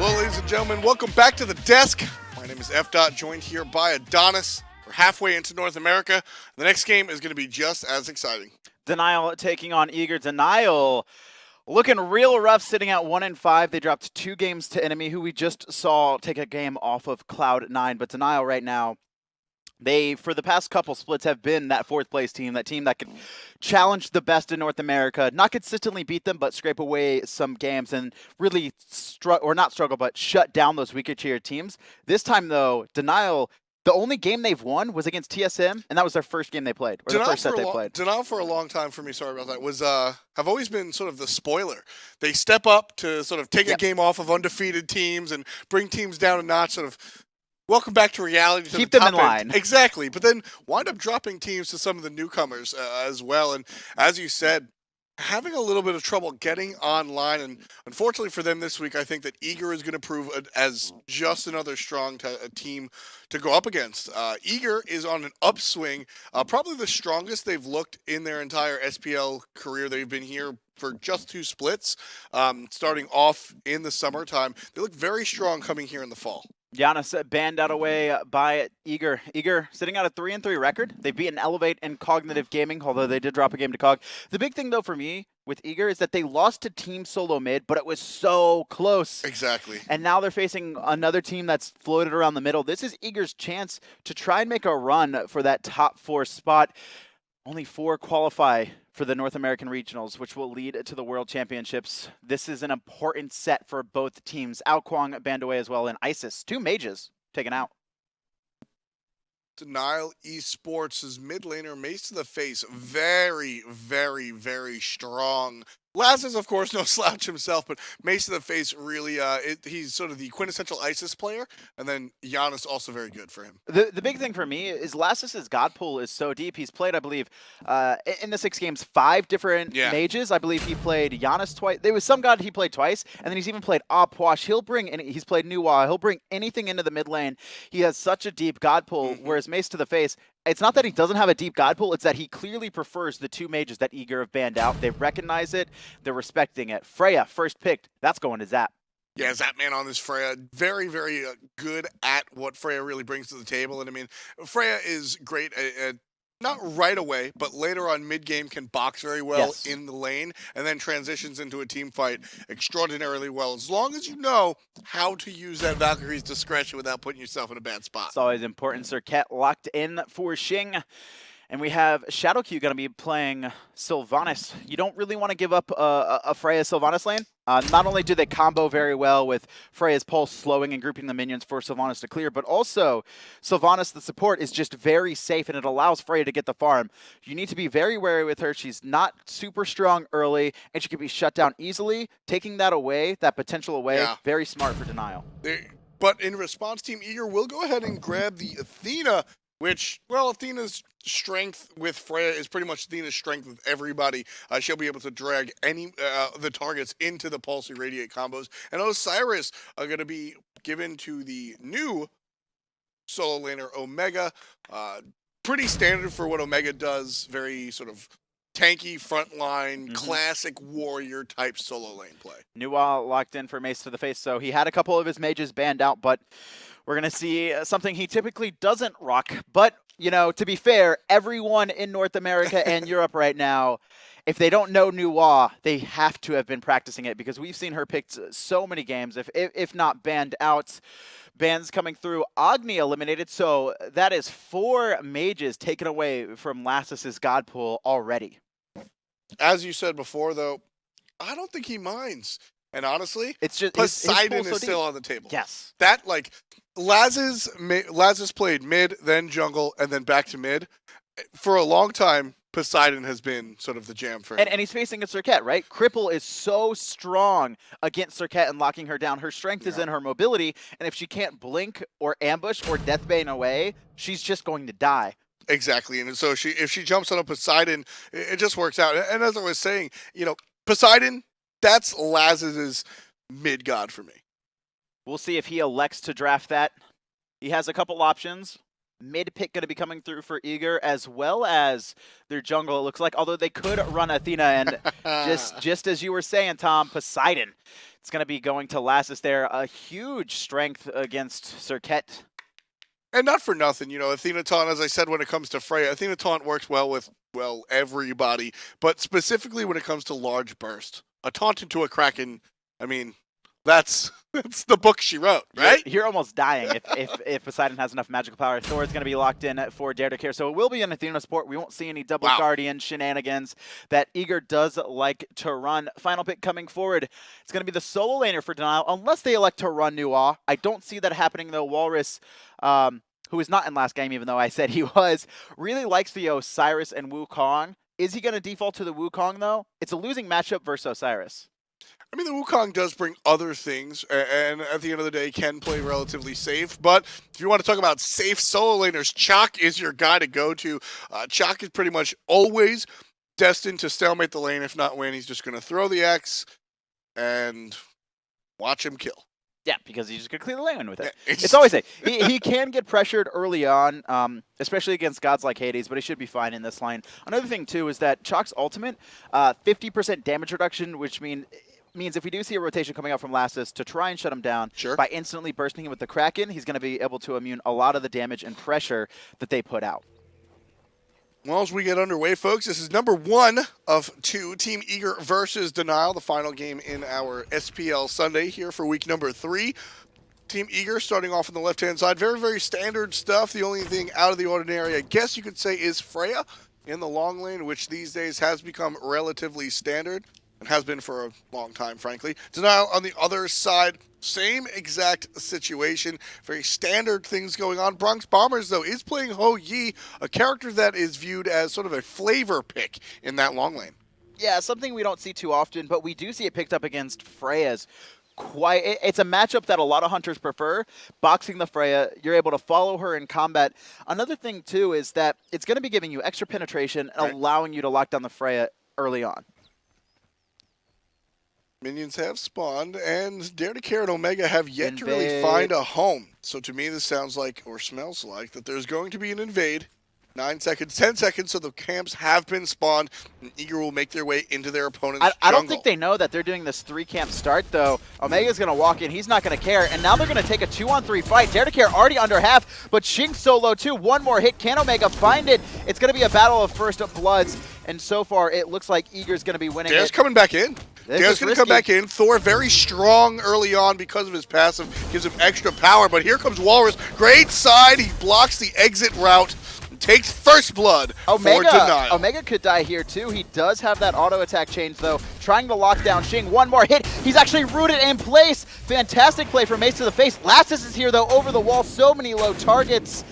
Hello, ladies and gentlemen. Welcome back to the desk. My name is F. Joined here by Adonis. We're halfway into North America. The next game is going to be just as exciting. Denial taking on Eager. Denial looking real rough, sitting at 1-5. They dropped 2 games to enemy, who we just saw take a game off of Cloud9. But Denial right now, they, for the past couple splits, have been that 4th place team, that team that can challenge the best in North America, not consistently beat them, but scrape away some games and really shut down those weaker tier teams. This time, though, Denial, the only game they've won was against TSM, and that was their first game they played, or the first set they played. Denial for a long time for me, sorry about that, was have always been sort of the spoiler. They step up to sort of take a game off of undefeated teams and bring teams down a notch, sort of welcome back to reality. Keep them in line. Exactly. But then wind up dropping teams to some of the newcomers as well. And as you said, having a little bit of trouble getting online. And unfortunately for them this week, I think that Eager is going to prove as just another strong team to go up against. Eager is on an upswing, probably the strongest they've looked in their entire SPL career. They've been here for just 2 splits, starting off in the summertime. They look very strong coming here in the fall. Giannis banned out away by Eager. Eager sitting at a 3-3 record. They've beaten Elevate and Cognitive Gaming, although they did drop a game to Cog. The big thing, though, for me with Eager is that they lost to Team Solo Mid, but it was so close. Exactly. And now they're facing another team that's floated around the middle. This is Eager's chance to try and make a run for that top 4 spot. Only 4 qualify for the North American Regionals, which will lead to the World Championships. This is an important set for both teams. Ao Kwang banned away as well, and Isis, 2 mages taken out. Denial eSports' mid laner, Mace to the Face, very, very, very strong. Laz is, of course, no slouch himself, but Mace to the Face really, he's sort of the quintessential Isis player, and then Giannis also very good for him. The big thing for me is Lassus's god pool is so deep. He's played, I believe, in the 6 games, 5 different mages. I believe he played Giannis twice. There was some god he played twice, and then he's even played Opwash. He's played Nuwa. He'll bring anything into the mid lane. He has such a deep god pool, whereas Mace to the Face, it's not that he doesn't have a deep god pool, it's that he clearly prefers the 2 mages that Eager have banned out. They recognize it, they're respecting it. Freya, first picked, that's going to Zap. Yeah, Zapman on this Freya, very, very good at what Freya really brings to the table. And I mean, Freya is great at not right away, but later on mid-game can box very well in the lane and then transitions into a team fight extraordinarily well, as long as you know how to use that Valkyrie's discretion without putting yourself in a bad spot. It's always important. Serqet locked in for Xing. And we have ShadowQ going to be playing Sylvanus. You don't really want to give up a Freya Sylvanus lane. Not only do they combo very well with Freya's pulse slowing and grouping the minions for Sylvanus to clear, but also Sylvanus, the support, is just very safe and it allows Freya to get the farm. You need to be very wary with her. She's not super strong early and she can be shut down easily. Taking that away, that potential away, very smart for Denial. But in response, Team Eager will go ahead and grab the Athena, which, well, Athena's strength with Freya is pretty much Athena's strength with everybody. She'll be able to drag the targets into the Pulse Irradiate combos. And Osiris are going to be given to the new solo laner, Omega. Pretty standard for what Omega does. Very sort of tanky, frontline, classic warrior type solo lane play. Nuwa locked in for Mace to the Face, so he had a couple of his mages banned out, but we're going to see something he typically doesn't rock. But, you know, to be fair, everyone in North America and Europe right now, if they don't know Nuwa, they have to have been practicing it because we've seen her picked so many games, if not banned out. Bans coming through. Agni eliminated, so that is 4 mages taken away from Lassus's god pool already. As you said before, though, I don't think he minds. And honestly, it's just Poseidon is still on the table. Yes. That, like, Laz's played mid, then jungle, and then back to mid. For a long time, Poseidon has been sort of the jam for him. And he's facing a Serqet, right? Cripple is so strong against Serqet and locking her down. Her strength is in her mobility, and if she can't blink or ambush or deathbane away, she's just going to die. Exactly, and so if she jumps on a Poseidon, it just works out. And as I was saying, you know, Poseidon, that's Laz's mid-god for me. We'll see if he elects to draft that. He has a couple options. mid pick going to be coming through for Eager, as well as their jungle, it looks like, although they could run Athena, and just as you were saying, Tom, Poseidon. It's going to be going to Lassus there. A huge strength against Serqet. And not for nothing, you know, Athena Taunt, as I said, when it comes to Freya, Athena Taunt works well with, well, everybody, but specifically when it comes to large burst. A taunt into a Kraken, I mean, that's the book she wrote, right? You're almost dying if Poseidon has enough magical power. Thor is going to be locked in for Dare to Care, so it will be an Athena support. We won't see any double Guardian shenanigans that Eager does like to run. Final pick coming forward, it's going to be the solo laner for Denial, unless they elect to run Nuwa. I don't see that happening, though. Walrus, who is not in last game, even though I said he was, really likes the Osiris and Wukong. Is he going to default to the Wukong, though? It's a losing matchup versus Osiris. I mean, the Wukong does bring other things, and at the end of the day, can play relatively safe. But if you want to talk about safe solo laners, Chaac is your guy to go to. Chaac is pretty much always destined to stalemate the lane. If not win, he's just going to throw the X and watch him kill. Yeah, because he's just going to clear the lane with it. Yeah, it's always safe. He can get pressured early on, especially against gods like Hades, but he should be fine in this line. Another thing, too, is that Chaac's ultimate, 50% damage reduction, which means if we do see a rotation coming out from Lassus to try and shut him down, by instantly bursting him with the Kraken, he's going to be able to immune a lot of the damage and pressure that they put out. Well, as we get underway, folks, this is number 1 of 2, Team Eager versus Denial, the final game in our SPL Sunday here for week number 3. Team Eager starting off on the left-hand side. Very, very standard stuff. The only thing out of the ordinary, I guess you could say, is Freya in the long lane, which these days has become relatively standard. And has been for a long time, frankly. Denial on the other side, same exact situation. Very standard things going on. Bronx Bombers, though, is playing Ho Yi, a character that is viewed as sort of a flavor pick in that long lane. Yeah, something we don't see too often, but we do see it picked up against Freya's. It's a matchup that a lot of hunters prefer. Boxing the Freya, you're able to follow her in combat. Another thing, too, is that it's going to be giving you extra penetration and allowing you to lock down the Freya early on. Minions have spawned, and Dare to Care and Omega have yet to really find a home. So to me, this sounds like, or smells like, that there's going to be an invade. 9 seconds, 10 seconds, so the camps have been spawned, and Eager will make their way into their opponent's jungle. I don't think they know that they're doing this 3-camp start, though. Omega's going to walk in. He's not going to care, and now they're going to take a 2-on-3 fight. Dare to Care already under half, but Xing solo, too. One more hit. Can Omega find it? It's going to be a battle of first bloods, and so far, it looks like Eager's going to be winning. Dare's coming back in. Dare's going to come back in. Thor very strong early on because of his passive. Gives him extra power, but here comes Walrus. Great side. He blocks the exit route. Takes first blood for Denial. Omega could die here, too. He does have that auto attack change, though. Trying to lock down Xing. One more hit. He's actually rooted in place. Fantastic play from Mace to the face. Lassus is here, though, over the wall. So many low targets.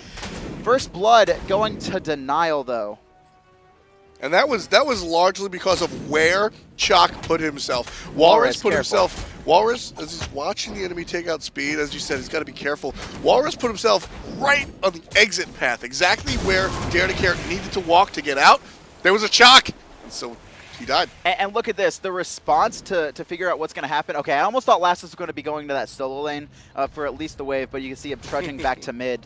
First blood going to Denial, though. And that was largely because of where Chaac put himself. Walrus put himself. Walrus, as he's watching the enemy take out speed, as you said, he's got to be careful. Walrus put himself right on the exit path, exactly where Dare to Care needed to walk to get out. There was a Chaac, and so he died. And look at this, the response to figure out what's going to happen. Okay, I almost thought Lassus was going to be going to that solo lane for at least the wave, but you can see him trudging back to mid.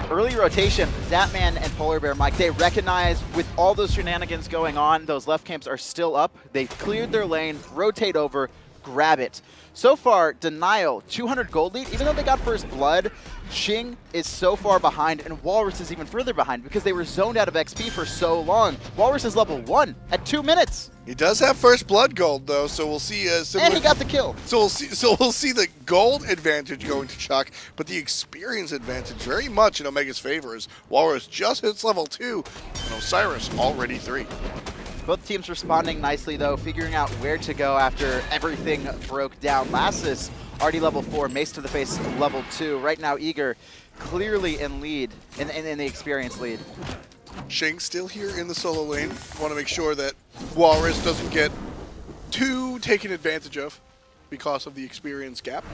Early rotation, Zapman and Polar Bear Mike, they recognize with all those shenanigans going on, those left camps are still up. They cleared their lane, rotate over, grab it. So far, Denial, 200 gold lead. Even though they got first blood, Xing is so far behind, and Walrus is even further behind because they were zoned out of XP for so long. Walrus is level 1 at 2 minutes. He does have first blood gold, though, so we'll see. And he got the kill. So we'll see the gold advantage going to Chaac, but the experience advantage very much in Omega's favor as Walrus just hits level 2, and Osiris already 3. Both teams responding nicely, though, figuring out where to go after everything broke down. Lassus already level 4, Mace to the face level 2. Right now, Eager clearly in lead, in the experience lead. Xing still here in the solo lane. Want to make sure that Walrus doesn't get too taken advantage of because of the experience gap.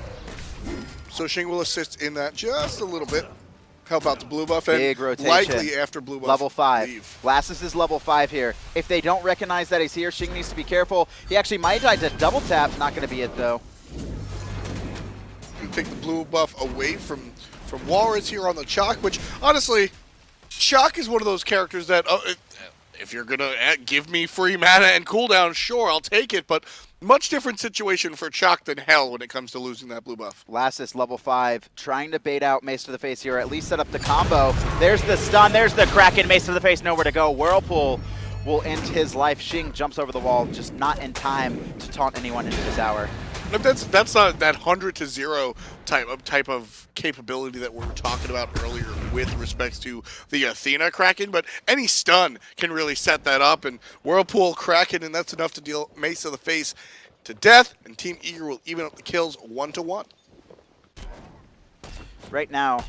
So Xing will assist in that just a little bit. Help out the blue buff, and big rotation. Likely after blue buff level 5. leave. Lassus is level 5 here. If they don't recognize that he's here, Xing needs to be careful. He actually might die to double tap. Not going to be it, though. You take the blue buff away from Walrus here on the Chaac, which honestly, Chaac is one of those characters that, if you're going to give me free mana and cooldown, sure, I'll take it, but much different situation for Chaac than hell when it comes to losing that blue buff. Lassus, level 5, trying to bait out Mace to the face here, or at least set up the combo. There's the stun, there's the Kraken, Mace to the face, nowhere to go. Whirlpool will end his life. Xing jumps over the wall, just not in time to taunt anyone into the tower. But that's not that 100 to 0 type of capability that we were talking about earlier with respects to the Athena Kraken, but any stun can really set that up, and Whirlpool Kraken, and that's enough to deal Mace to the face to death, and Team Eager will even up the kills 1-1. Right now,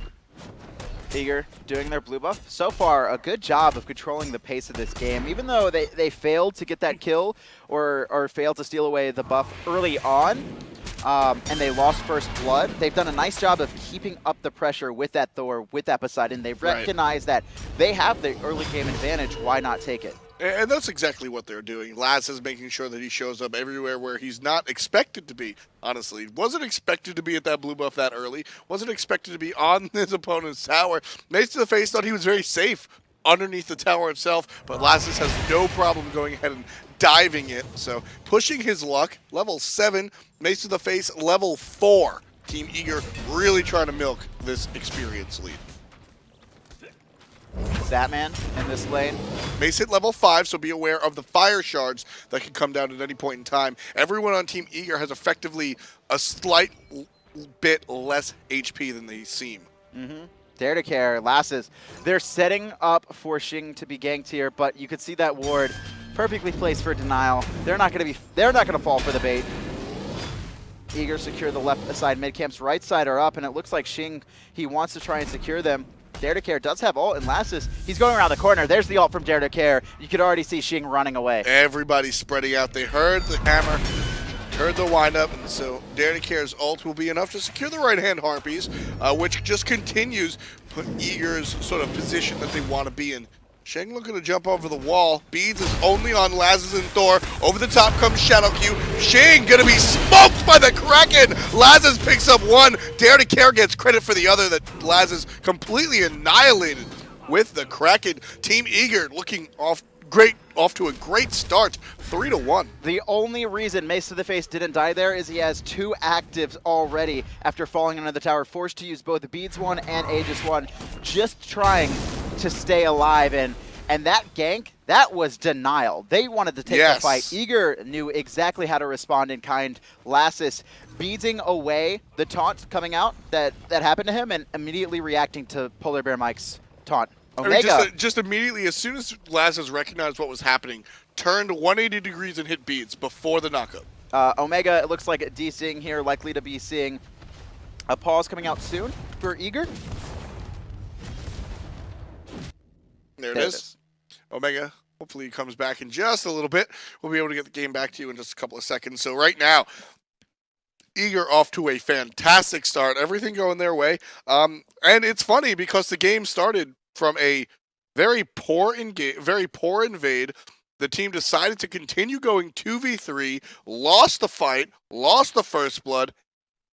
Eager doing their blue buff. So far, a good job of controlling the pace of this game. Even though they failed to get that kill or failed to steal away the buff early on, and they lost first blood, they've done a nice job of keeping up the pressure with that Thor, with that Poseidon. They recognize that they have the early game advantage. Why not take it? And that's exactly what they're doing. Laz is making sure that he shows up everywhere where he's not expected to be, honestly. Wasn't expected to be at that blue buff that early. Wasn't expected to be on his opponent's tower. Mace to the face thought he was very safe underneath the tower itself, but Lassus has no problem going ahead and diving it. So pushing his luck, level 7, Mace to the face, level 4. Team Eager really trying to milk this experience lead. Statman in this lane. Mace hit level 5, so be aware of the fire shards that can come down at any point in time. Everyone on Team Eager has effectively a slight bit less HP than they seem. Dare to care, Lassus. They're setting up for Xing to be ganked here, but you could see that ward perfectly placed for denial. They're not gonna fall for the bait. Eager secure the left side, mid camps right side are up, and it looks like Xing, he wants to try and secure them. Dare to care does have ult, and Lassus, he's going around the corner. There's the ult from Dare to care. You could already see Xing running away. Everybody's spreading out. They heard the hammer, heard the windup, and so Dare to care's ult will be enough to secure the right-hand Harpies, which just continues put Eager's sort of position that they want to be in. Xing looking to jump over the wall. Beads is only on Lassus and Thor. Over the top comes Shadow Q. Xing gonna be smoked by the Kraken. Lassus picks up one. Dare to care gets credit for the other that Lassus completely annihilated with the Kraken. Team Eager looking off to a great start. 3-1. The only reason Mace to the face didn't die there is he has 2 actives already after falling under the tower, forced to use both the Beads 1 and Aegis 1, just trying to stay alive. And that gank, that was denial. They wanted to take the fight. Eager knew exactly how to respond in kind. Lassus beadsing away the taunt coming out that happened to him and immediately reacting to Polar Bear Mike's taunt. Omega. I mean, just immediately, as soon as Lassus recognized what was happening, turned 180 degrees and hit Beads before the knockup. Omega, it looks like de-seeing here, likely to be seeing a pause coming out soon for Eager. There it is. Omega, hopefully he comes back in just a little bit. We'll be able to get the game back to you in just a couple of seconds. So right now, Eager off to a fantastic start. Everything going their way. And it's funny because the game started from a very poor invade. The team decided to continue going 2v3, lost the fight, lost the first blood,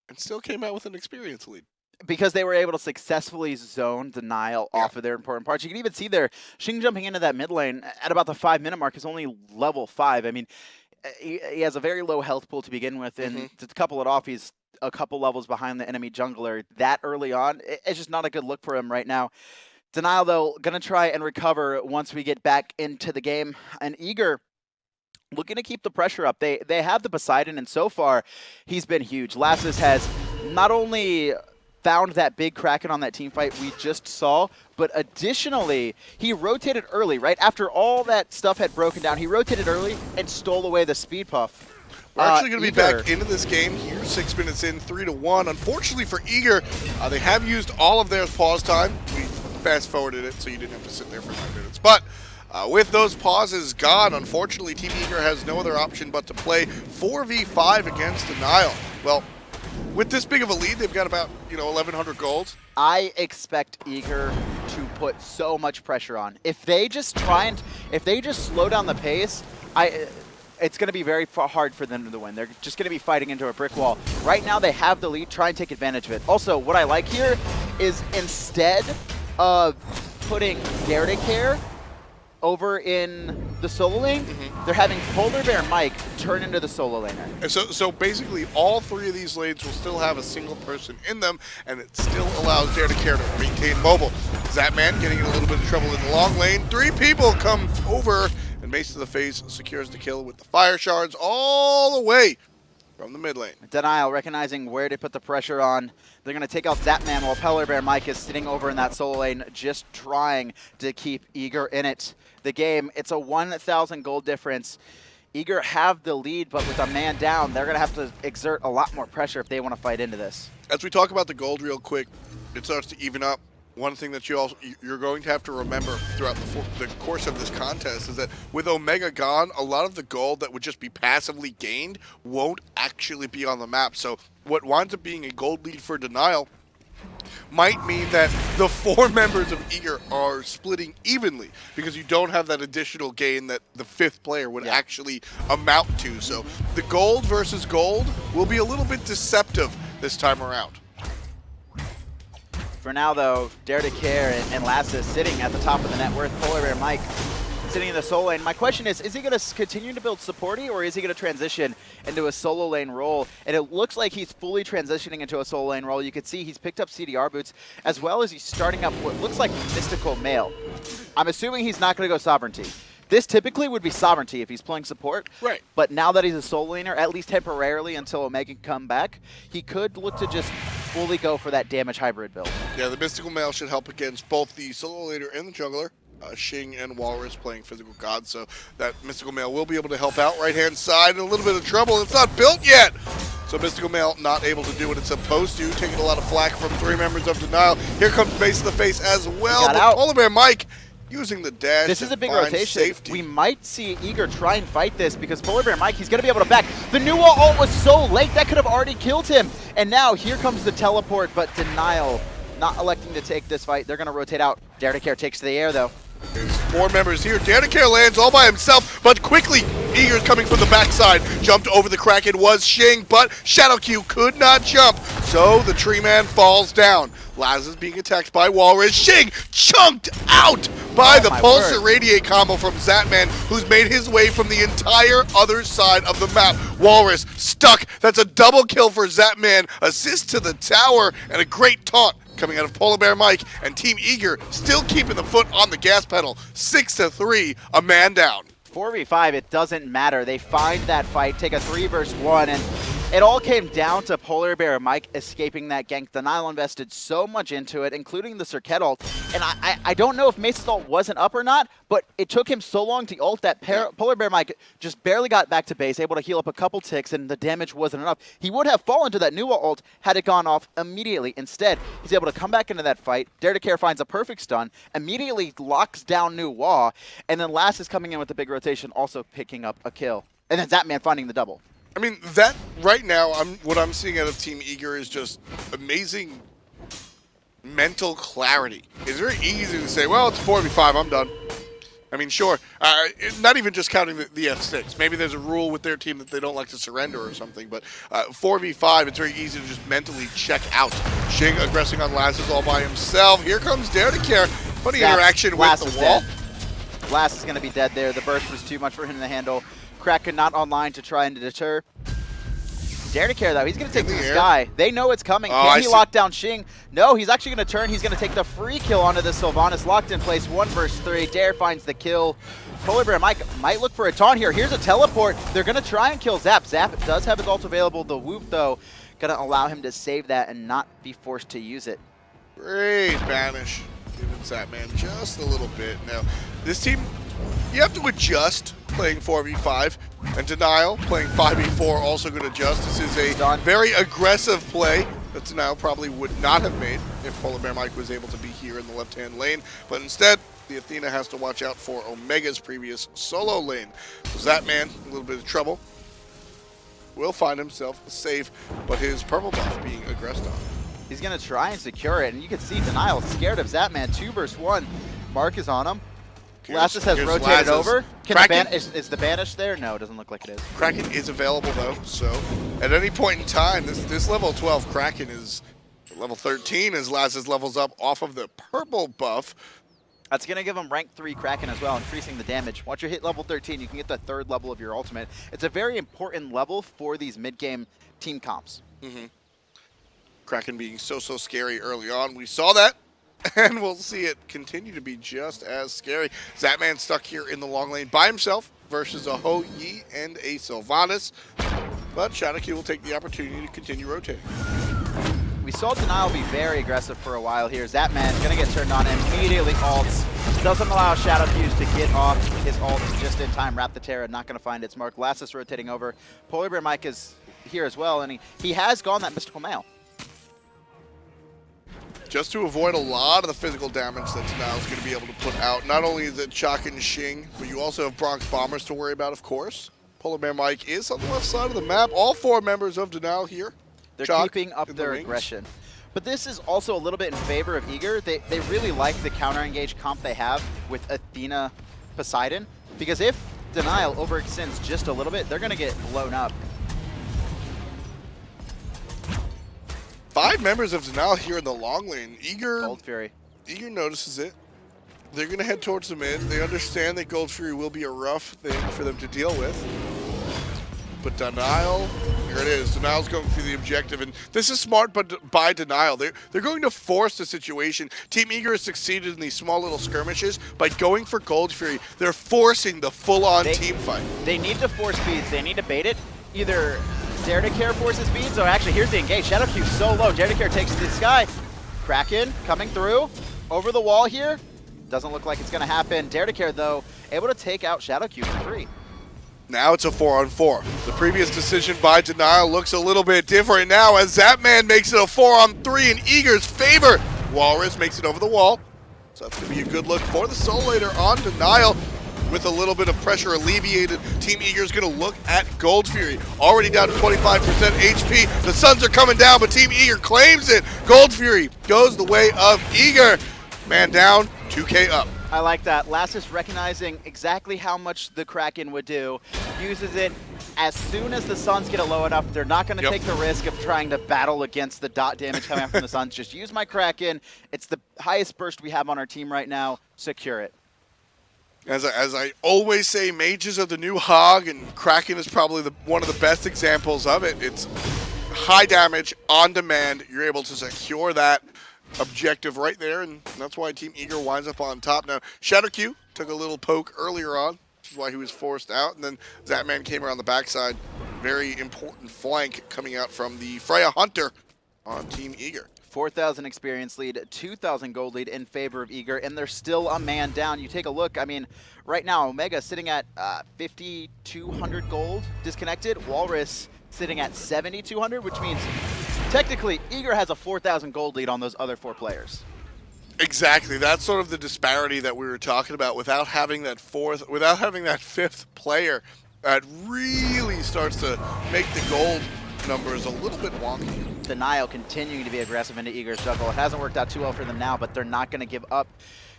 and still came out with an experience lead. Because they were able to successfully zone denial off of their important parts. You can even see there, Xing jumping into that mid lane at about the 5-minute mark is only level 5. I mean, he has a very low health pool to begin with, and to couple it off, he's a couple levels behind the enemy jungler that early on. It's just not a good look for him right now. Denial, though, going to try and recover once we get back into the game. And Eager looking to keep the pressure up. They have the Poseidon, and so far, he's been huge. Lassus has not only found that big Kraken on that team fight we just saw, but additionally, he rotated early, right? After all that stuff had broken down, he rotated early and stole away the speed puff. We're actually going to be back into this game here, 6 minutes in, 3-1. Unfortunately for Eager, they have used all of their pause time. We fast-forwarded it so you didn't have to sit there for 9 minutes. But with those pauses gone, unfortunately, Team Eager has no other option but to play 4v5 against Denial. Well, with this big of a lead, they've got about 1,100 gold. I expect Eager to put so much pressure on. If they just slow down the pace, it's going to be very hard for them to win. They're just going to be fighting into a brick wall. Right now, they have the lead. Try and take advantage of it. Also, what I like here is instead of putting Dare to Care over in the solo lane, they're having Polar Bear Mike turn into the solo laner. And so basically, all three of these lanes will still have a single person in them, and it still allows Dare to Care to maintain mobile. Zapman getting in a little bit of trouble in the long lane. 3 people come over, and Mace to the face secures the kill with the fire shards all the way from the mid lane. Denial recognizing where to put the pressure on. They're going to take out Zapman while Polar Bear Mike is sitting over in that solo lane, just trying to keep Eager in it. The game, it's a 1,000 gold difference. Eager have the lead, but with a man down, they're going to have to exert a lot more pressure if they want to fight into this. As we talk about the gold real quick, it starts to even up. One thing that you're going to have to remember throughout the course of this contest is that with Omega gone, a lot of the gold that would just be passively gained won't actually be on the map. So what winds up being a gold lead for Denial might mean that the 4 members of Eager are splitting evenly because you don't have that additional gain that the 5th player would actually amount to. So the gold versus gold will be a little bit deceptive this time around. For now, though, Dare to Care and Lassa sitting at the top of the net worth. Polar Bear Mike sitting in the solo lane. My question is he going to continue to build supporty, or is he going to transition into a solo lane role? And it looks like he's fully transitioning into a solo lane role. You can see he's picked up CDR boots, as well as he's starting up what looks like Mystical Mail. I'm assuming he's not going to go Sovereignty. This typically would be Sovereignty if he's playing support. Right. But now that he's a solo laner, at least temporarily until Omega can come back, he could look to just fully go for that damage hybrid build. Yeah, the Mystical Mail should help against both the solo laner and the jungler. Xing and Walrus playing Physical God, so that Mystical Mail will be able to help out. Right-hand side in a little bit of trouble. It's not built yet! So Mystical Mail not able to do what it's supposed to, taking a lot of flack from 3 members of Denial. Here comes Mace to the face as well, but Polar Bear Mike using the dash. This is a big find rotation. Safety. We might see Eager try and fight this because Polar Bear Mike, he's going to be able to back. The new wall ult was so late, that could have already killed him. And now here comes the teleport, but Denial not electing to take this fight. They're going to rotate out. Dare to Care takes to the air, though. There's 4 members here. Dare to Care lands all by himself, but quickly, Eager's coming from the backside. Jumped over the Kraken was Xing, but Shadow Q could not jump, so the Tree Man falls down. Laz is being attacked by Walrus. Xing chunked out by the Pulse Irradiate combo from Zapman, who's made his way from the entire other side of the map. Walrus stuck. That's a double kill for Zapman. Assist to the tower, and a great taunt coming out of Polar Bear Mike, and Team Eager still keeping the foot on the gas pedal. 6-3, a man down. 4v5, it doesn't matter. They find that fight, take a 3 versus 1, and it all came down to Polar Bear Mike escaping that gank. Denial invested so much into it, including the Serqet ult. And I don't know if Mace's ult wasn't up or not, but it took him so long to ult that Polar Bear Mike just barely got back to base, able to heal up a couple ticks, and the damage wasn't enough. He would have fallen to that new ult had it gone off immediately. Instead, he's able to come back into that fight. Dare to Care finds a perfect stun, immediately locks down New Wall, and then Last is coming in with the big rotation, also picking up a kill. And then Zapman finding the double. I mean, that right now, what I'm seeing out of Team Eager is just amazing mental clarity. It's very easy to say, well, it's 4v5, I'm done. I mean, sure, not even just counting the F6. Maybe there's a rule with their team that they don't like to surrender or something, but 4v5, it's very easy to just mentally check out. Xing aggressing on Lazarus all by himself. Here comes Dare to Care. Funny interaction with the wall. Last is going to be dead there. The burst was too much for him to handle. Kraken not online to try and deter. Dare to Care, though. He's going to take to the sky. They know it's coming. Can he lock down Xing? No, he's actually going to turn. He's going to take the free kill onto the Sylvanus. Locked in place, 1 versus 3. Dare finds the kill. Polar Bear Mike might look for a taunt here. Here's a teleport. They're going to try and kill Zap. Zap does have his ult available. The Whoop, though, going to allow him to save that and not be forced to use it. Great banish. Giving Zapman just a little bit. Now, this team, you have to adjust playing 4v5, and Denial playing 5v4 also going to adjust. This is a very aggressive play that Denial probably would not have made if Polar Bear Mike was able to be here in the left-hand lane, but instead, the Athena has to watch out for Omega's previous solo lane. So Zapman, a little bit of trouble, will find himself safe, but his purple buff being aggressed on. He's going to try and secure it, and you can see Denial scared of Zapman. 2 versus 1. Mark is on him. Lassus has rotated over. Is the banish there? No, it doesn't look like it is. Kraken is available, though, so at any point in time, this level 12 Kraken is level 13 as Lassus levels up off of the purple buff. That's going to give him rank 3 Kraken as well, increasing the damage. Once you hit level 13, you can get the 3rd level of your ultimate. It's a very important level for these mid-game team comps. Kraken being so scary early on. We saw that, and we'll see it continue to be just as scary. Zatman stuck here in the long lane by himself versus a Ho Yi and a Sylvanus. But Chaac will take the opportunity to continue rotating. We saw Denial be very aggressive for a while here. Zatman's going to get turned on, immediately ults. Doesn't allow Shadow Fuse to get off his ult just in time. Wrap the Terra, not going to find its mark. Lassus rotating over. Polar Bear Mike is here as well, and he has gone that Mystical Mail. Just to avoid a lot of the physical damage that Denial's going to be able to put out. Not only is it Chaac and Xing, but you also have Bronx Bombers to worry about, of course. Polar Bear Mike is on the left side of the map. All 4 members of Denial here. They're Chaac keeping up in their the aggression. But this is also a little bit in favor of Eager. They really like the counter-engage comp they have with Athena Poseidon, because if Denial overextends just a little bit, they're going to get blown up. 5 members of Denial here in the long lane. Gold Fury. Eager notices it. They're going to head towards the mid. They understand that Gold Fury will be a rough thing for them to deal with. But Denial, here it is. Denial's going for the objective, and this is smart, but by Denial. They're going to force the situation. Team Eager has succeeded in these small little skirmishes. By going for Gold Fury, they're forcing the full-on team fight. They need to force beads. They need to bait it. Either Dare to Care forces beads, or actually, here's the engage. Shadow Q so low. Dare to Care takes to the sky. Kraken coming through. Over the wall here. Doesn't look like it's going to happen. Dare to Care, though, able to take out Shadow Q for free. Now it's a 4-on-4. The previous decision by Denial looks a little bit different now as Zatman makes it a 4-on-3 in Eager's favor. Walrus makes it over the wall. So that's going to be a good look for the Soul Later on Denial. With a little bit of pressure alleviated, Team Eager's going to look at Gold Fury. Already down to 25% HP. The Suns are coming down, but Team Eager claims it. Gold Fury goes the way of Eager. Man down, 2K up. I like that. Lassus recognizing exactly how much the Kraken would do. Uses it as soon as the Suns get it low enough. They're not going to take the risk of trying to battle against the dot damage coming out from the Suns. Just use my Kraken. It's the highest burst we have on our team right now. Secure it. As I always say, mages are the new hog, and Kraken is probably one of the best examples of it. It's high damage, on demand. You're able to secure that objective right there, and that's why Team Eager winds up on top. Now, Shadow Q took a little poke earlier on, which is why he was forced out, and then Zatman came around the backside. Very important flank coming out from the Freya Hunter on Team Eager. 4,000 experience lead, 2,000 gold lead in favor of Eager, and they're still a man down. You take a look, I mean, right now, Omega sitting at 5,200 gold disconnected. Walrus sitting at 7,200, which means technically Eager has a 4,000 gold lead on those other 4 players. Exactly. That's sort of the disparity that we were talking about. Without having that 5th player, that really starts to make the gold numbers a little bit wonky. Denial continuing to be aggressive into Eager's juggle. It hasn't worked out too well for them now, but they're not going to give up.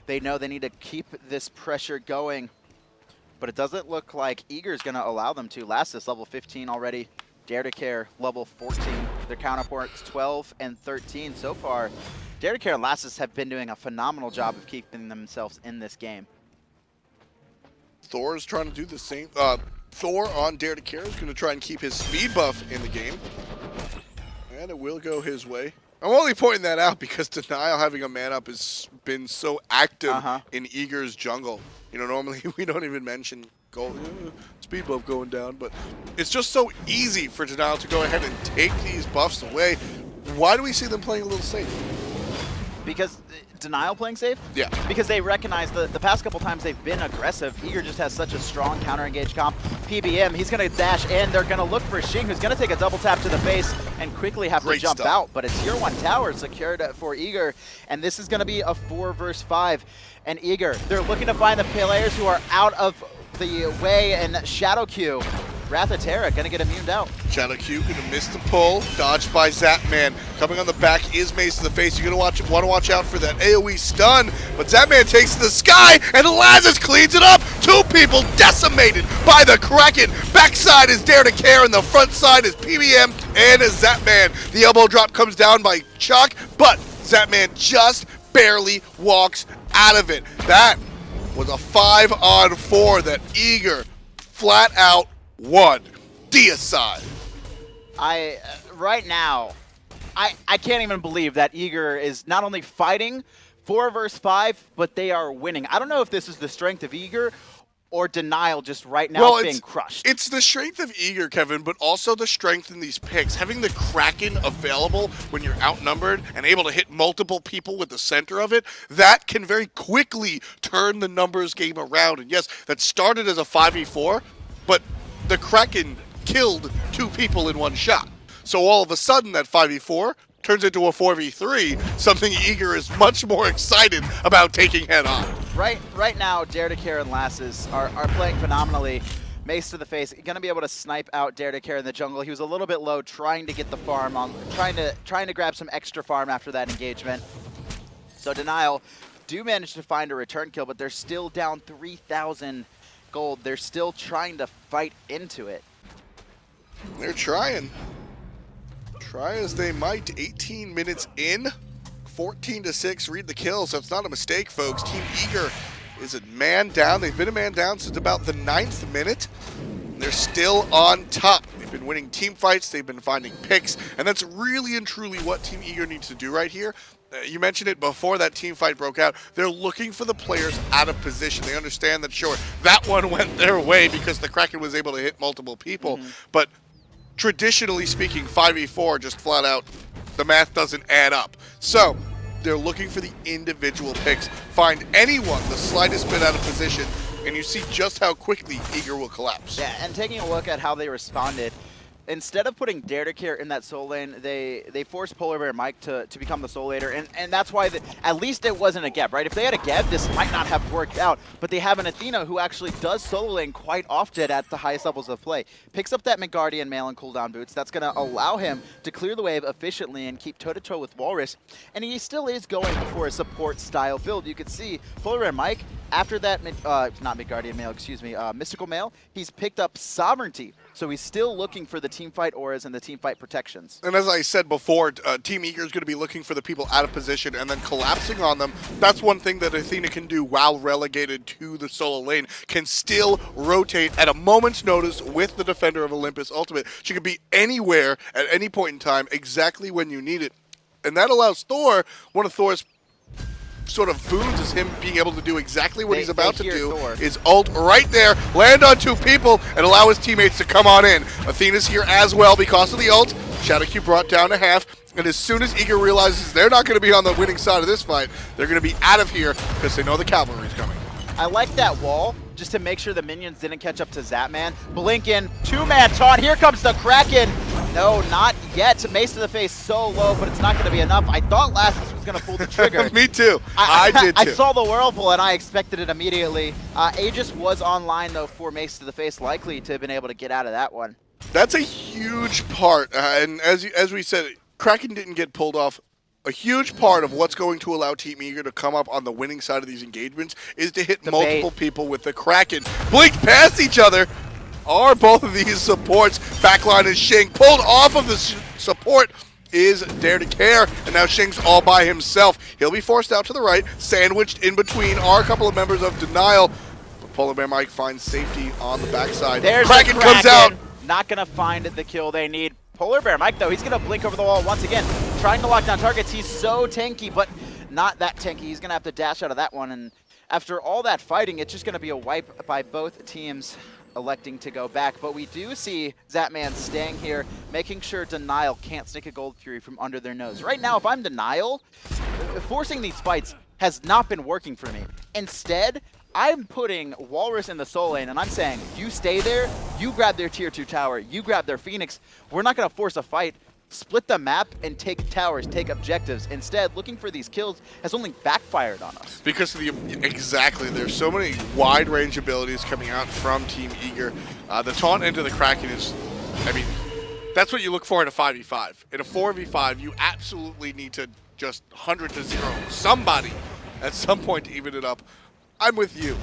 They know they need to keep this pressure going, but it doesn't look like Eager's going to allow them to. Lassus, level 15 already. Dare to Care, level 14. Their counterparts, 12 and 13 so far. Dare to Care and Lassus have been doing a phenomenal job of keeping themselves in this game. Thor is trying to do the same. Thor on Dare to Care is going to try and keep his speed buff in the game. And it will go his way. I'm only pointing that out because Denial having a man up has been so active in Eager's jungle. You know, normally we don't even mention speed buff going down, but it's just so easy for Denial to go ahead and take these buffs away. Why do we see them playing a little safe? Because Denial playing safe? Yeah. Because they recognize the past couple times they've been aggressive. Eager just has such a strong counter-engage comp. PBM, he's going to dash in. They're going to look for Xing, who's going to take a double tap to the face and quickly have to jump out. But it's Tier 1 tower secured for Eager, and this is going to be a 4 versus 5. And Eager, they're looking to find the players who are out of the way, and Shadow Q. Wrath of Terra gonna get immuned out. Shadow Q gonna miss the pull, dodged by Zatman. Coming on the back is Mace to the face. You're gonna want to watch out for that AoE stun, but Zatman takes to the sky, and Lazarus cleans it up. 2 people decimated by the Kraken. Backside is Dare to Care, and the front side is PBM and Zatman. The elbow drop comes down by Chaac, but Zatman just barely walks out of it. That was a 5-on-4 that Eager flat out won. Deicide. Right now, I can't even believe that Eager is not only fighting 4 versus 5, but they are winning. I don't know if this is the strength of Eager or Denial just right now being crushed. It's the strength of Eager, Kevin, but also the strength in these picks. Having the Kraken available when you're outnumbered and able to hit multiple people with the center of it, that can very quickly turn the numbers game around. And yes, that started as a 5v4, but the Kraken killed 2 people in one shot. So all of a sudden that 5v4 turns into a 4v3, something Eager is much more excited about taking head on. Right now, Dare to Care and Lasses are playing phenomenally. Mace to the face, gonna be able to snipe out Dare to Care in the jungle. He was a little bit low, trying to get the farm on, trying to grab some extra farm after that engagement. So Denial do manage to find a return kill, but they're still down 3,000 gold. They're still trying to fight into it. They're trying. Try as they might. 18 minutes in, 14-6. Read the kill, so it's not a mistake, folks. Team Eager is a man down. They've been a man down since about the 9th minute. They're still on top. They've been winning team fights. They've been finding picks, and that's really and truly what Team Eager needs to do right here. You mentioned it before that team fight broke out. They're looking for the players out of position. They understand that, sure, that one went their way because the Kraken was able to hit multiple people, but traditionally speaking, 5v4 just flat out, the math doesn't add up. So they're looking for the individual picks. Find anyone the slightest bit out of position, and you see just how quickly Eager will collapse. Yeah, and taking a look at how they responded, instead of putting Dare to Care in that soul lane, they forced Polar Bear Mike to become the soul laner, and that's why at least it wasn't a Geb, right? If they had a Geb, this might not have worked out, but they have an Athena who actually does solo lane quite often at the highest levels of play. Picks up that Midgardian mail and cooldown boots. That's going to allow him to clear the wave efficiently and keep toe-to-toe with Walrus, and he still is going for a support-style build. You could see Polar Bear Mike, after that, not Midgardian mail, excuse me, Mystical mail, he's picked up Sovereignty. So he's still looking for the teamfight auras and the teamfight protections. And as I said before, Team Eager is going to be looking for the people out of position and then collapsing on them. That's one thing that Athena can do while relegated to the solo lane. Can still rotate at a moment's notice with the Defender of Olympus ultimate. She can be anywhere at any point in time, exactly when you need it. And that allows Thor, one of Thor's sort of boons is him being able to do exactly what he's about to do. Thor. Is ult right there, land on 2 people, and allow his teammates to come on in. Athena's here as well because of the ult. Shadowcube brought down to half, and as soon as Eager realizes they're not going to be on the winning side of this fight, they're going to be out of here because they know the cavalry's coming. I like that wall just to make sure the minions didn't catch up to Zapman. Blink in, 2-man taunt. Here comes the Kraken. No, not yet. Mace to the face so low, but it's not going to be enough. I thought Lassus was going to pull the trigger. Me too. I did too. I saw the whirlpool and I expected it immediately. Aegis was online though for Mace to the face, likely to have been able to get out of that one. That's a huge part, and as we said, Kraken didn't get pulled off. A huge part of what's going to allow Team Eager to come up on the winning side of these engagements is to hit multiple people with the Kraken. Blinked past each other. Are both of these supports. Backline is Shing. Pulled off of the support is Dare to Care, and now Shing's all by himself. He'll be forced out to the right. Sandwiched in between are a couple of members of Denial. But Polar Bear Mike finds safety on the backside. There's Kraken comes out. Not going to find the kill they need. Polar Bear Mike, though, he's going to blink over the wall once again. Trying to lock down targets. He's so tanky, but not that tanky. He's going to have to dash out of that one. And after all that fighting, it's just going to be a wipe by both teams electing to go back. But we do see Zapman staying here, making sure Denial can't sneak a Gold Fury from under their nose. Right now, if I'm Denial, forcing these fights has not been working for me. Instead, I'm putting Walrus in the soul lane, and I'm saying, you stay there, you grab their tier 2 tower, you grab their Phoenix. We're not going to force a fight. Split the map and take towers, take objectives. Instead, looking for these kills has only backfired on us. Because of the, exactly, there's so many wide range abilities coming out from Team Eager. The taunt into the Kraken is, I mean, that's what you look for in a 5v5. In a 4v5, you absolutely need to just 100-0 somebody at some point to even it up. I'm with you.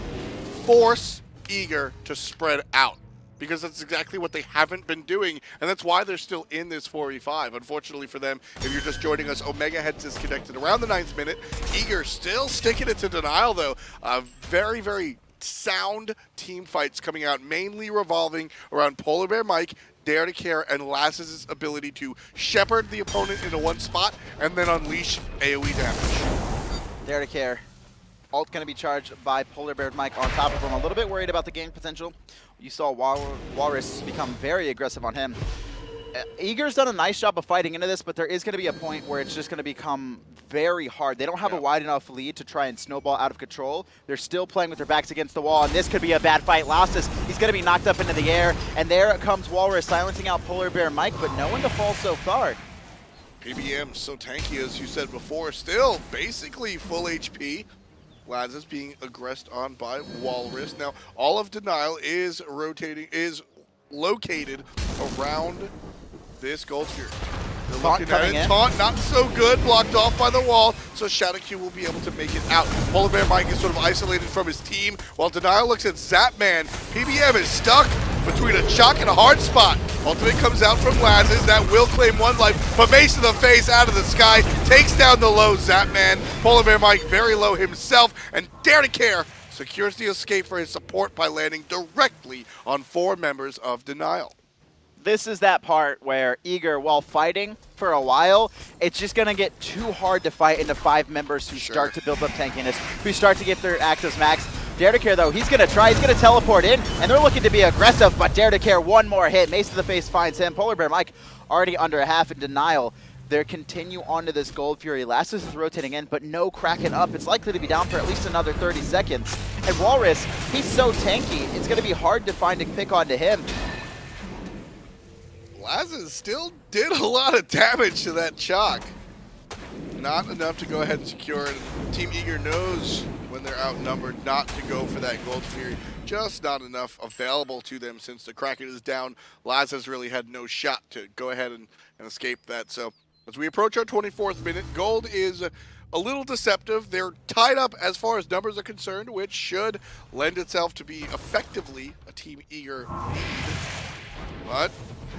Force Eager to spread out. because that's exactly what they haven't been doing, and that's why they're still in this 4v5. Unfortunately for them, if you're just joining us, Omega had disconnected around the 9th minute. Eager still sticking it to Denial, though. Very, very sound team fights coming out, mainly revolving around Polar Bear Mike, Dare to Care, and Lass's ability to shepherd the opponent into one spot and then unleash AoE damage. Dare to Care. Ult going to be charged by Polar Bear Mike on top of him. A little bit worried about the gang potential. You saw Walrus become very aggressive on him. Eager's done a nice job of fighting into this, but there is going to be a point where it's just going to become very hard. They don't have a wide enough lead to try and snowball out of control. They're still playing with their backs against the wall, and this could be a bad fight. Lassus, he's going to be knocked up into the air, and there comes Walrus silencing out Polar Bear Mike, but no one to fall so far. PBM so tanky, as you said before, still basically full HP. Laz is being aggressed on by Walrus. Now, all of Denial is located around this Gold Fury. They're looking at it. Taunt, not so good, blocked off by the wall, so Shadowq will be able to make it out. Polar Bear Mike is sort of isolated from his team, while Denial looks at Zapman. PBM is stuck between a Chaac and a hard spot. Ultimate comes out from Laz's, that will claim one life, but mace to the face out of the sky, takes down the low Zapman. Polar Bear Mike very low himself, and Dare to Care secures the escape for his support by landing directly on 4 members of Denial. This is that part where Eager, while fighting for a while, it's just going to get too hard to fight into 5 members who start to build up tankiness, who start to get their actives max. Dare to Care, though, he's going to try. He's going to teleport in, and they're looking to be aggressive, but Dare to Care, one more hit. Mace to the face finds him. Polar Bear Mike already under a half in Denial. They continue on to this Gold Fury. Lassus is rotating in, but no cracking up. It's likely to be down for at least another 30 seconds. And Walrus, he's so tanky, it's going to be hard to find a pick onto him. Lazza still did a lot of damage to that Chaac. Not enough to go ahead and secure it. Team Eager knows when they're outnumbered not to go for that Gold Fury. Just not enough available to them since the Kraken is down. Lazza's really had no shot to go ahead and escape that. So as we approach our 24th minute, Gold is a little deceptive. They're tied up as far as numbers are concerned, which should lend itself to be effectively a Team Eager lead. But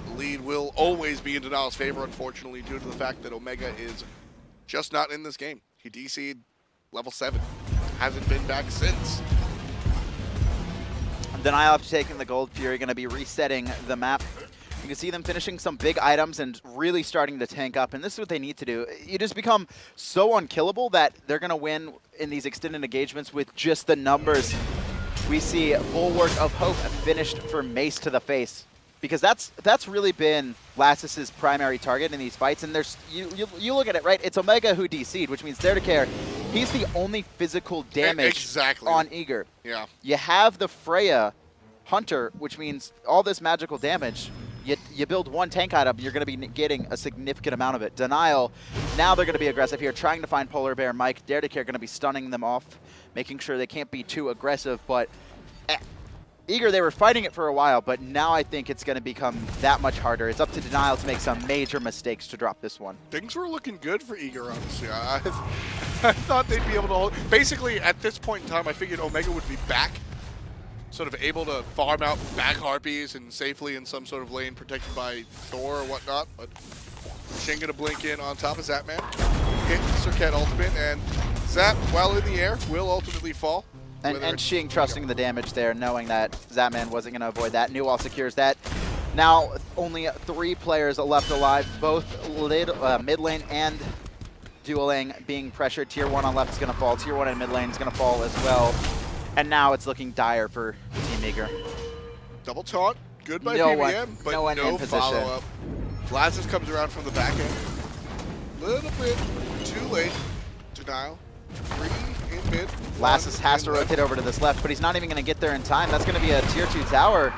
the lead will always be in Denial's favor, unfortunately, due to the fact that Omega is just not in this game. He DC'd level 7. Hasn't been back since. Denial, after taking the Gold Fury, going to be resetting the map. You can see them finishing some big items and really starting to tank up, and this is what they need to do. You just become so unkillable that they're going to win in these extended engagements with just the numbers. We see Bulwark of Hope finished for Mace to the face, because that's really been Lassus's primary target in these fights. And there's you look at it, right? It's Omega who DC'd, which means Dare to Care, he's the only physical damage on Eager. Yeah. You have the Freya Hunter, which means all this magical damage. You build one tank item, you're going to be getting a significant amount of it. Denial, now they're going to be aggressive here, trying to find Polar Bear Mike. Dare to Care going to be stunning them off, making sure they can't be too aggressive. But Eager, they were fighting it for a while, but now I think it's going to become that much harder. It's up to Denial to make some major mistakes to drop this one. Things were looking good for Eager, honestly. I thought they'd be able to hold. Basically, at this point in time, I figured Omega would be back, sort of able to farm out back Harpies and safely in some sort of lane protected by Thor or whatnot. But Shin gonna blink in on top of Zapman. Hit Serqet ultimate, and Zap, while in the air, will ultimately fall. And Xing trusting the damage there, knowing that Zapman wasn't going to avoid that. Newall secures that. Now only 3 players left alive, both mid lane and dual lane being pressured. Tier 1 on left is going to fall. Tier 1 in mid lane is going to fall as well. And now it's looking dire for Team Eager. Double taunt, good by PBM, but no follow-up. Lazarus comes around from the back end. Little bit too late. Denial. 3 in mid. Lassus has to rotate over to this left, but he's not even going to get there in time. That's going to be a tier 2 tower.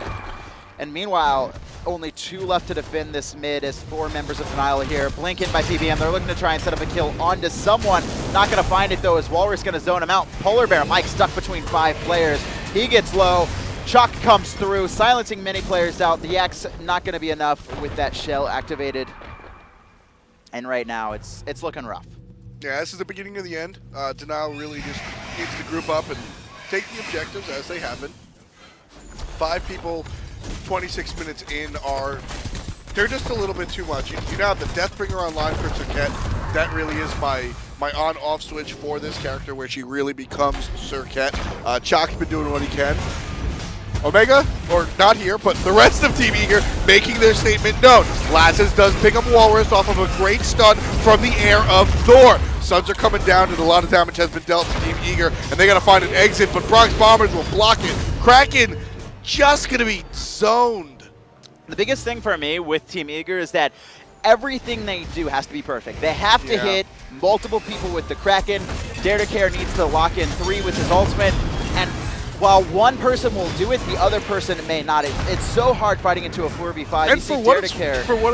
And meanwhile, only 2 left to defend this mid as 4 members of Denial here. Blink in by PBM. They're looking to try and set up a kill onto someone. Not going to find it, though, as Walrus going to zone him out. Polar Bear Mike stuck between 5 players. He gets low. Chaac comes through, silencing many players out. The X not going to be enough with that shell activated. And right now, it's looking rough. Yeah, this is the beginning of the end. Denial really just needs to group up and take the objectives as they happen. 5 people 26 minutes in are, they're just a little bit too much. You now have the Deathbringer online for Serqet. That really is my on-off switch for this character, where she really becomes Serqet. Chaac's been doing what he can. Omega, or not here, but the rest of Team Eager making their statement known. Lasses does pick up Walrus off of a great stun from the air of Thor. Suns are coming down, and a lot of damage has been dealt to Team Eager, and they got to find an exit, but Bronx Bombers will block it. Kraken just going to be zoned. The biggest thing for me with Team Eager is that everything they do has to be perfect. They have to hit multiple people with the Kraken. Dare to Care needs to lock in 3 with his ultimate, and while one person will do it, the other person may not. It's so hard fighting into a 4v5. And for what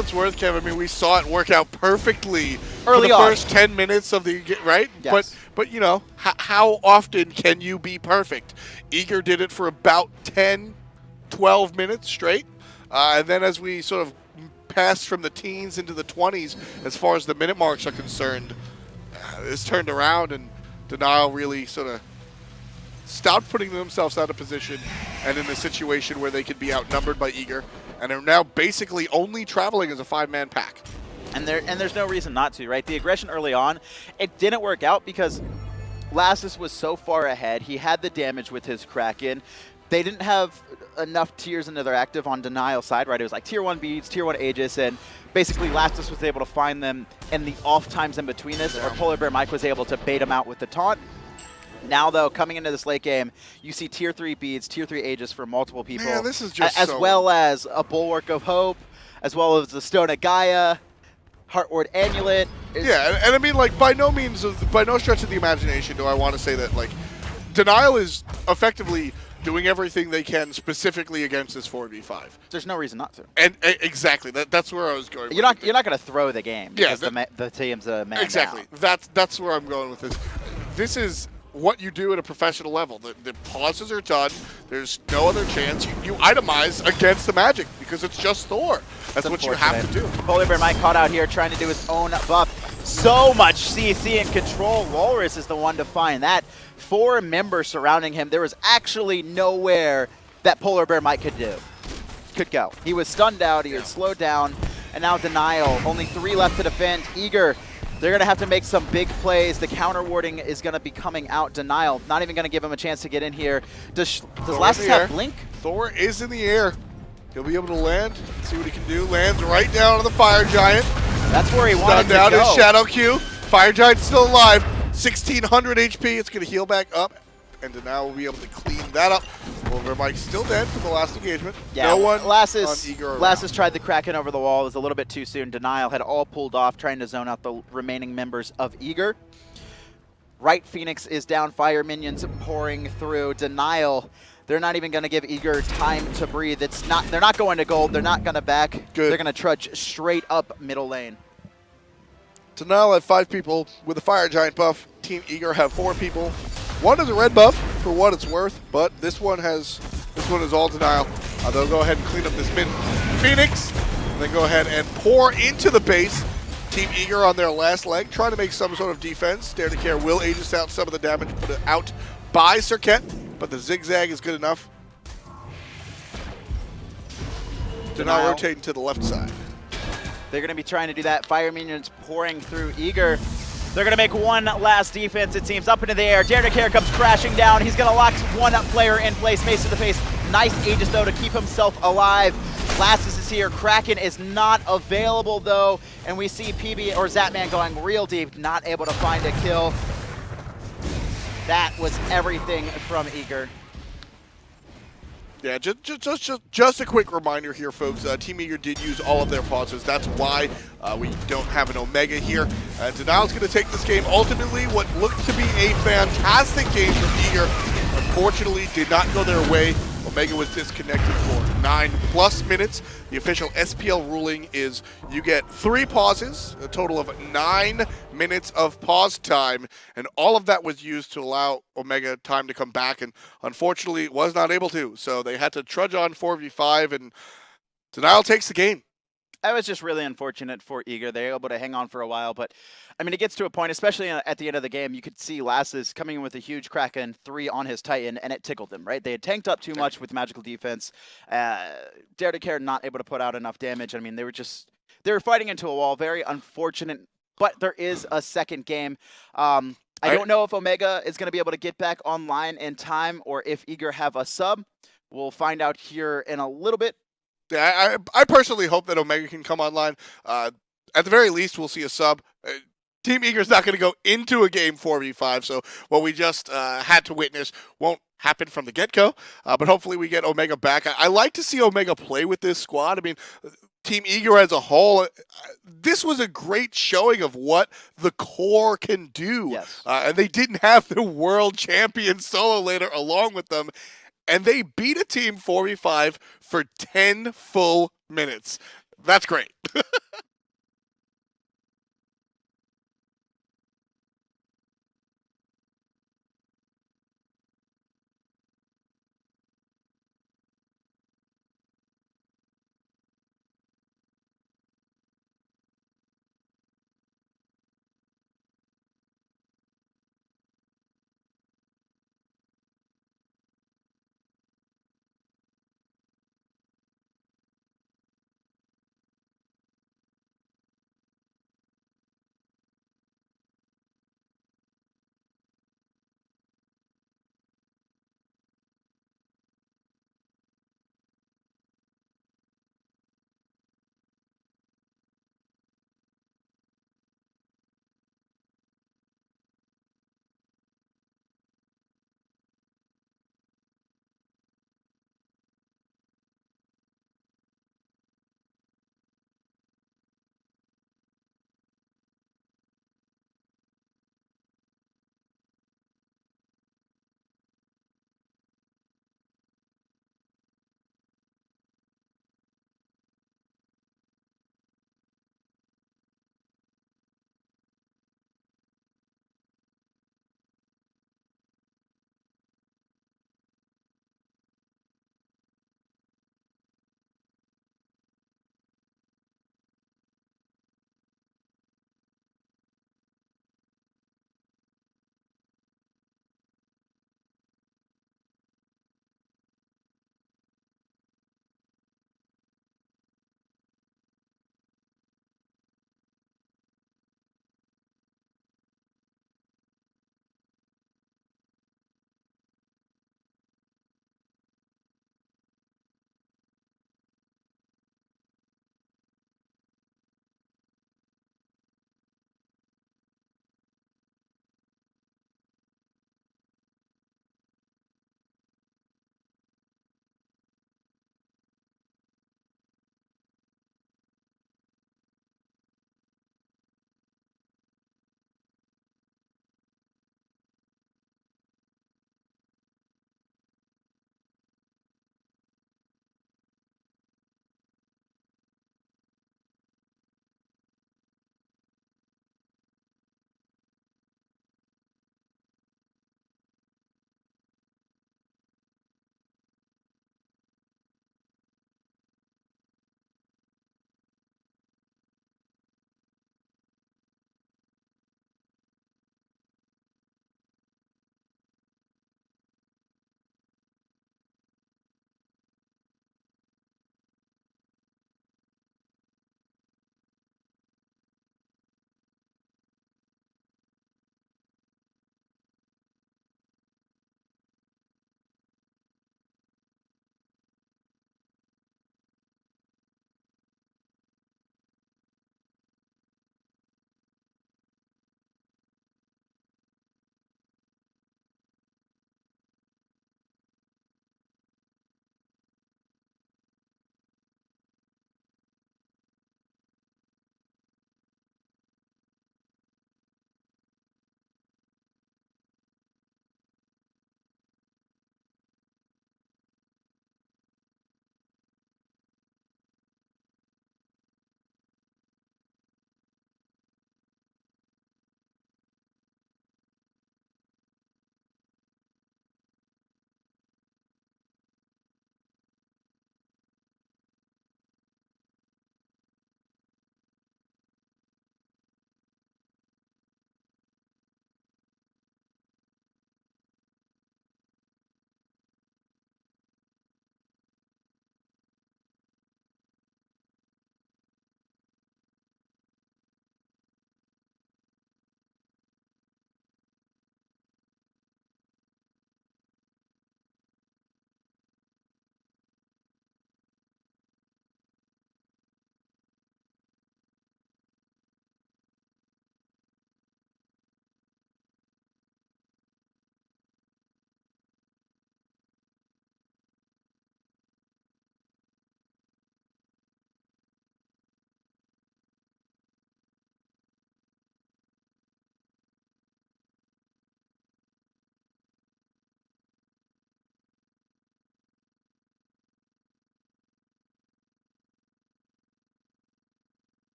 it's worth, Kev, I mean, we saw it work out perfectly early for the on. first 10 minutes of the, right? Yes. But you know, how often can you be perfect? Eager did it for about 10, 12 minutes straight. And then as we sort of passed from the teens into the 20s, as far as the minute marks are concerned, it's turned around, and Denial really sort of stopped putting themselves out of position and in a situation where they could be outnumbered by Eager, and are now basically only traveling as a 5-man pack. And there's no reason not to, right? The aggression early on, it didn't work out because Lassus was so far ahead. He had the damage with his Kraken. They didn't have enough tiers into their active on Denial side, right? It was like tier 1 beads, tier 1 Aegis, and basically Lassus was able to find them in the off times in between this, or Polar Bear Mike was able to bait him out with the taunt. Now, though, coming into this late game, you see tier 3 beads, tier 3 Aegis for multiple people. Man, this is just as well as a Bulwark of Hope, as well as the Stone of Gaia, Heartward Amulet. Yeah, and I mean, like, by no stretch of the imagination do I want to say that, like, Denial is effectively doing everything they can specifically against this 4v5. There's no reason not to. And exactly, that's where I was going. You're not going to throw the game because yeah, the team's a man exactly. down. That's where I'm going with this. This is what you do at a professional level. The pauses are done. There's no other chance. You itemize against the Magic because it's just Thor. That's what you have to do. Polar Bear Mike caught out here trying to do his own buff. So much CC and control. Walrus is the one to find that. 4 members surrounding him. There was actually nowhere that Polar Bear Mike could go. He was stunned out. He was slowed down. And now Denial. Only 3 left to defend. Eager. They're going to have to make some big plays. The counter warding is going to be coming out. Denial, not even going to give him a chance to get in here. Does Lassus have Blink? Thor is in the air. He'll be able to land, see what he can do. Lands right down on the Fire Giant. That's where he wanted to go. Stunned out his Shadow Q. Fire Giant's still alive. 1,600 HP. It's going to heal back up. And Denial will be able to clean that up. Polar Mike's still dead for the last engagement. Yeah, no one Lassus, on Eager Lassus tried the Kraken over the wall. It was a little bit too soon. Denial had all pulled off, trying to zone out the remaining members of Eager. Right Phoenix is down. Fire minions pouring through. Denial, they're not even going to give Eager time to breathe. They're not going to gold. They're not going to back. Good. They're going to trudge straight up middle lane. Denial have 5 people with a Fire Giant buff. Team Eager have 4 people. One is a red buff, for what it's worth, but this one is all Denial. They'll go ahead and clean up this mid Phoenix, and then go ahead and pour into the base. Team Eager on their last leg, trying to make some sort of defense. Dare to Care will Aegis out some of the damage put out by Serqet, but the zigzag is good enough. Denial rotating to the left side. They're going to be trying to do that. Fire minions pouring through Eager. They're going to make one last defense, it seems, up into the air. Dare to Care comes crashing down. He's going to lock one player in place, mace to the face. Nice Aegis, though, to keep himself alive. Lassus is here. Kraken is not available, though. And we see PB or Zatman going real deep, not able to find a kill. That was everything from Eager. Yeah, just a quick reminder here, folks. Team Eager did use all of their pauses. That's why we don't have an Omega here. Denial's going to take this game. Ultimately, what looked to be a fantastic game from Eager, unfortunately, did not go their way. Omega was disconnected for 9+ minutes. The official SPL ruling is you get 3 pauses, a total of 9 minutes of pause time, and all of that was used to allow Omega time to come back, and unfortunately was not able to. So they had to trudge on 4v5, and Denial takes the game. That was just really unfortunate for Eager. They were able to hang on for a while, but I mean, it gets to a point, especially at the end of the game, you could see Lasses coming in with a huge Kraken 3 on his Titan, and it tickled them, right? They had tanked up too much with magical defense. Dare to Care not able to put out enough damage. I mean, they were fighting into a wall. Very unfortunate, but there is a second game. I don't know if Omega is going to be able to get back online in time or if Eager have a sub. We'll find out here in a little bit. Yeah, I personally hope that Omega can come online. At the very least, we'll see a sub. Team Eager's not going to go into a game 4v5, so what we just had to witness won't happen from the get-go, but hopefully we get Omega back. I like to see Omega play with this squad. I mean, Team Eager as a whole, this was a great showing of what the core can do. Yes. And they didn't have the world champion solo later along with them. And they beat a team 4v5 for 10 full minutes. That's great.